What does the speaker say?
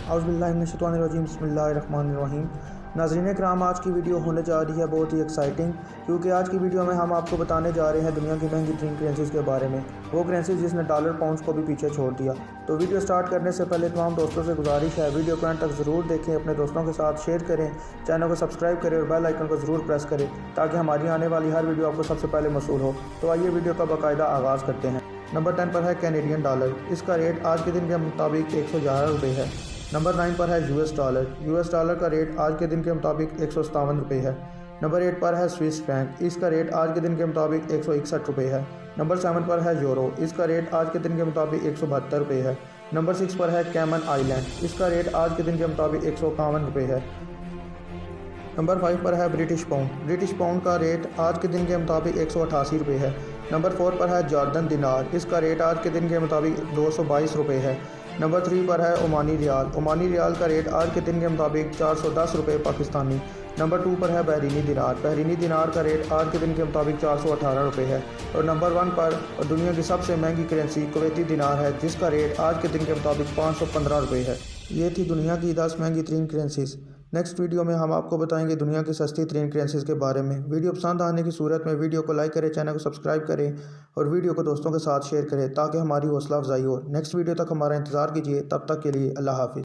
औज़ुबिल्लाहिमिनश्शैतानिर्रजीम बिस्मिल्लाहिर्रहमानिर्रहीम। नाज़रीन कराम, आज की वीडियो होने जा रही है बहुत ही एक्साइटिंग, क्योंकि आज की वीडियो में हम आपको बताने जा रहे हैं दुनिया की महंगी तरीन करेंसीज़ के बारे में, वो करेंसीज जिसने डॉलर पाउंड्स को भी पीछे छोड़ दिया। तो वीडियो स्टार्ट करने से पहले तमाम दोस्तों से गुजारिश है, वीडियो को एंड तक ज़रूर देखें, अपने दोस्तों के साथ शेयर करें, चैनल को सब्सक्राइब करें और बेल आइकन को ज़रूर प्रेस करें ताकि हमारी आने वाली हर वीडियो आपको सबसे पहले मौसूल हो। तो आइए वीडियो का बाकायदा आगाज़ करते हैं। नंबर 10 पर है कैनेडियन डॉलर। इसका रेट आज के दिन के मुताबिक 111 रुपये है। नंबर 9 पर है यूएस डॉलर। यूएस डॉलर का रेट आज के दिन के मुताबिक 157 रुपये है। नंबर 8 पर है स्विस फ्रैंक। इसका रेट आज के दिन के मुताबिक 161 रुपये है। नंबर 7 पर है यूरो। इसका रेट आज के दिन के मुताबिक 172 रुपये है। नंबर 6 पर है कैमन आइलैंड। इसका रेट आज के दिन के मुताबिक 151 रुपये है। नंबर 5 पर है ब्रिटिश पाउंड। ब्रिटिश पाउंड का रेट आज के दिन के मुताबिक 188 रुपये है। नंबर 4 पर है जॉर्डन दिनार। इसका रेट आज के दिन के मुताबिक 222 रुपये है। नंबर 3 पर है ओमानी रियाल। ओमानी रियाल का रेट आज के दिन के मुताबिक 410 रुपये पाकिस्तानी। नंबर 2 पर है बहरीनी दिनार। बहरीनी दिनार का रेट आज के दिन के मुताबिक 418 रुपये है। और नंबर 1 पर और दुनिया की सबसे महंगी करेंसी कुवैती दिनार है, जिसका रेट आज के दिन के मुताबिक 515 रुपये है। ये थी दुनिया की 10 महंगी तरीन करेंसीज़। नेक्स्ट वीडियो में हम आपको बताएंगे दुनिया की सस्ती तरीन करेंसीज़ के बारे में। वीडियो पसंद आने की सूरत में वीडियो को लाइक करें, चैनल को सब्सक्राइब करें और वीडियो को दोस्तों के साथ शेयर करें ताकि हमारी हौसला अफजाई हो। नेक्स्ट वीडियो तक हमारा इंतज़ार कीजिए। तब तक के लिए अल्लाह हाफ़िज़।